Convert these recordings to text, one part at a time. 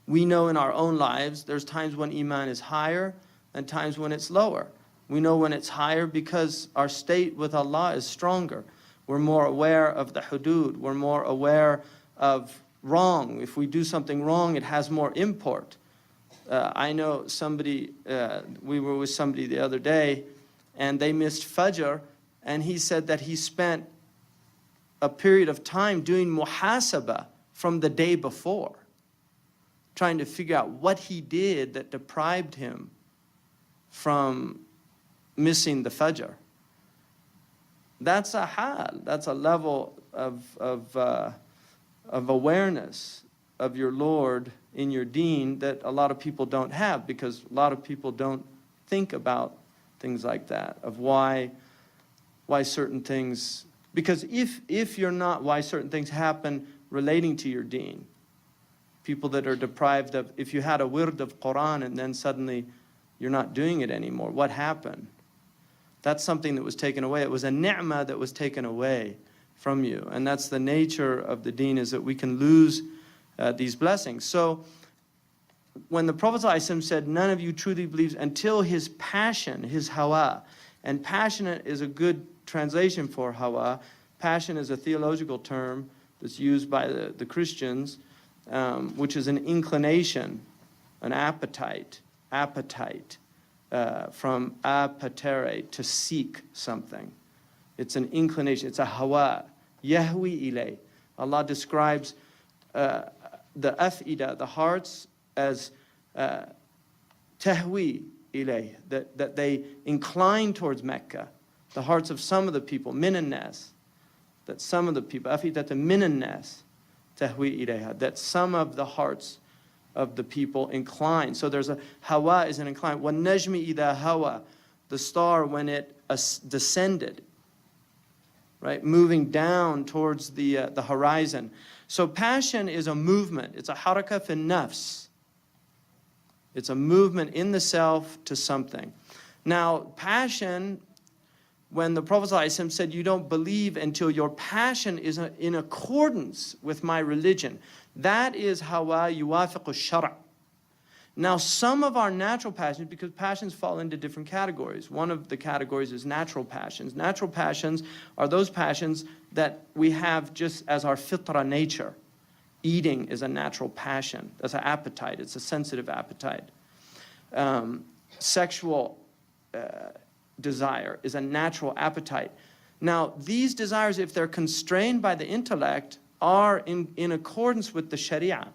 We know in our own lives, there's times when iman is higher and times when it's lower. We know when it's higher because our state with Allah is stronger. We're more aware of the hudud. We're more aware of wrong. If we do something wrong, it has more import. I know somebody, we were with somebody the other day, and they missed Fajr, and he said that he spent a period of time doing muhasabah from the day before, trying to figure out what he did that deprived him from missing the Fajr. That's a hal, that's a level of awareness of your Lord in your deen that a lot of people don't have, because a lot of people don't think about things like that, of why certain things, because if you're not, why certain things happen relating to your deen. People that are deprived of, if you had a wird of Quran and then suddenly you're not doing it anymore, what happened? That's something that was taken away. It was a ni'mah that was taken away from you. And that's the nature of the deen, is that we can lose these blessings. So when the Prophet ﷺ said, none of you truly believes until his passion, his hawa, and passionate is a good translation for hawa. Passion is a theological term that's used by the Christians, which is an inclination, an appetite, from apatere, to seek something. It's an inclination, it's a hawa. Yahwi ilay. Allah describes the af'ida, the hearts, as tahwi ilay, that they incline towards Mecca. The hearts of some of the people, minan nas, that some of the people, af'idata minan nas, tahwi ilayha, that some of the hearts of the people incline. So there's a hawa is an incline. Wa najmi idha hawa, the star when it descended, right, moving down towards the horizon. So passion is a movement. It's a haraka fi nafs. It's a movement in the self to something. Now, passion, when the Prophet ﷺ said, you don't believe until your passion is in accordance with my religion, that is hawa yuwafiqu shara'. Now, some of our natural passions, because passions fall into different categories. One of the categories is natural passions. Natural passions are those passions that we have just as our fitra nature. Eating is a natural passion. That's an appetite. It's a sensitive appetite. Sexual desire is a natural appetite. Now, these desires, if they're constrained by the intellect, are in accordance with the Sharia.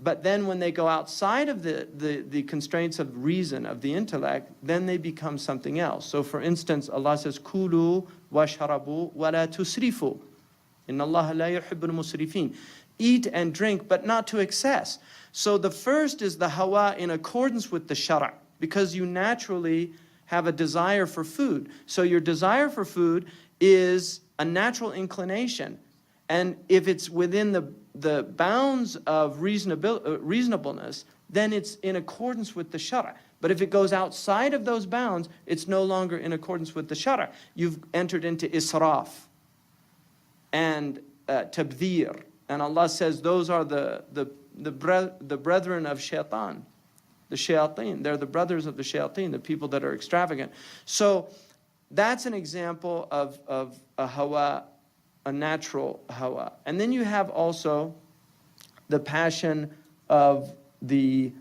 But then when they go outside of the constraints of reason, of the intellect, then they become something else. So for instance, Allah says, Kulu washarabu wa la tusrifu. Inna Allah la yuhibbul musrifin. Eat and drink, but not to excess. So the first is the hawa in accordance with the shara', because you naturally have a desire for food. So your desire for food is a natural inclination. And if it's within the bounds of reasonableness, then it's in accordance with the shara'. But if it goes outside of those bounds, it's no longer in accordance with the shara'. You've entered into israf and tabdhir. And Allah says those are the brethren of shaitan, the shayateen. They're the brothers of the shayateen, the people that are extravagant. So that's an example of a hawa, a natural hawa. And then you have also the passion of the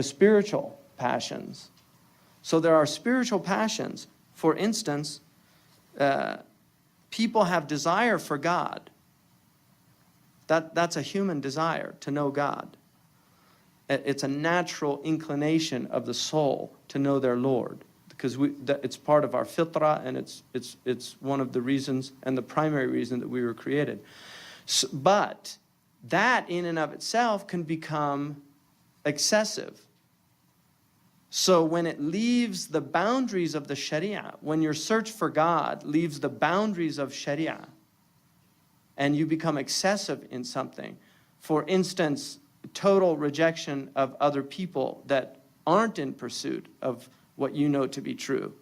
spiritual passions. So there are spiritual passions. For instance, people have desire for God. That's a human desire to know God. It's a natural inclination of the soul to know their Lord, because it's part of our fitrah, and it's one of the reasons and the primary reason that we were created. So, but that in and of itself can become excessive. So when it leaves the boundaries of the Sharia, when your search for God leaves the boundaries of Sharia, and you become excessive in something, for instance, total rejection of other people that aren't in pursuit of what you know to be true,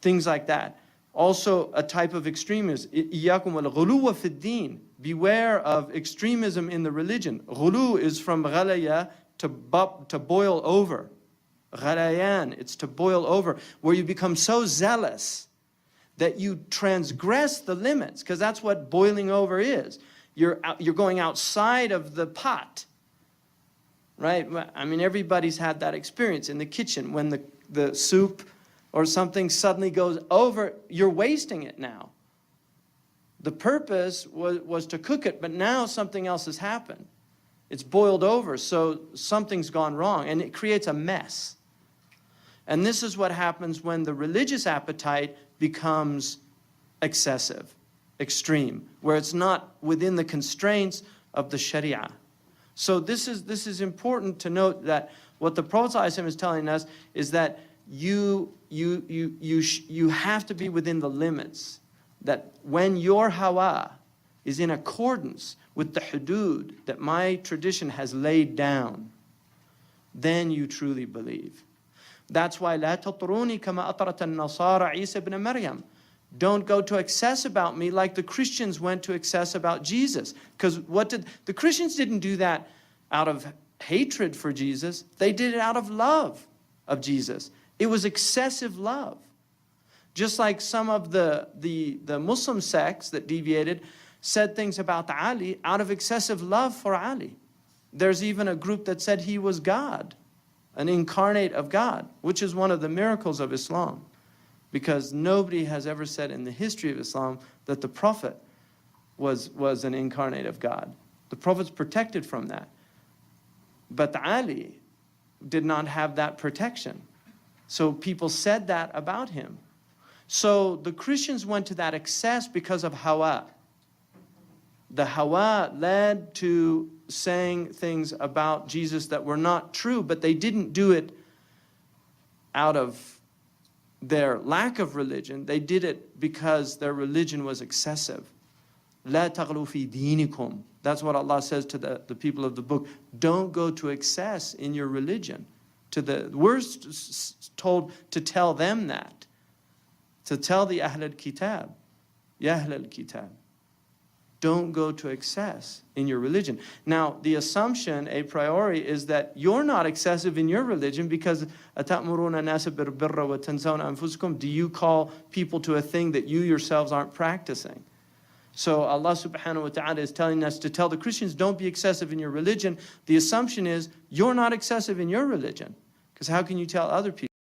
things like that. Also, a type of extremism. إِيَّاكُمْ وَالْغُلُوَّ فِي الدِّينِ. Beware of extremism in the religion. Ghulu is from ghalaya, to boil over. Ghalayan, it's to boil over, where you become so zealous that you transgress the limits, because that's what boiling over is. You're going outside of the pot, right? I mean, everybody's had that experience in the kitchen when the soup or something suddenly goes over. You're wasting it now. The purpose was to cook it, but now something else has happened. It's boiled over, so something's gone wrong, and it creates a mess. And this is what happens when the religious appetite becomes excessive, extreme, where it's not within the constraints of the Sharia. So this is important to note, that what the Prophet ﷺ is telling us is that you have to be within the limits. That when your hawa is in accordance with the hudud that my tradition has laid down, then you truly believe. That's why لا تطروني كما أطرت النصارى عيسى ابن مريم. Don't go to excess about me like the Christians went to excess about Jesus. Because the Christians didn't do that out of hatred for Jesus. They did it out of love of Jesus. It was excessive love. Just like some of the Muslim sects that deviated said things about Ali out of excessive love for Ali. There's even a group that said he was God, an incarnate of God, which is one of the miracles of Islam. Because nobody has ever said in the history of Islam that the Prophet was an incarnate of God. The Prophet's protected from that. But Ali did not have that protection. So people said that about him. So the Christians went to that excess because of hawa. The hawa led to saying things about Jesus that were not true, but they didn't do it out of their lack of religion. They did it because their religion was excessive. لا تغلوا في دينكم. That's what Allah says to the people of the book. Don't go to excess in your religion. We're told to tell them that. To tell the Ahl al-Kitab, Ya Ahl al-Kitab, don't go to excess in your religion. Now, the assumption a priori is that you're not excessive in your religion because أَتَأْمُرُونَ النَّاسَ بِالْبِرِّ وَتَنْسَوْنَ أَنفُسَكُمْ. Do you call people to a thing that you yourselves aren't practicing? So Allah subhanahu wa ta'ala is telling us to tell the Christians, don't be excessive in your religion. The assumption is you're not excessive in your religion. Because how can you tell other people?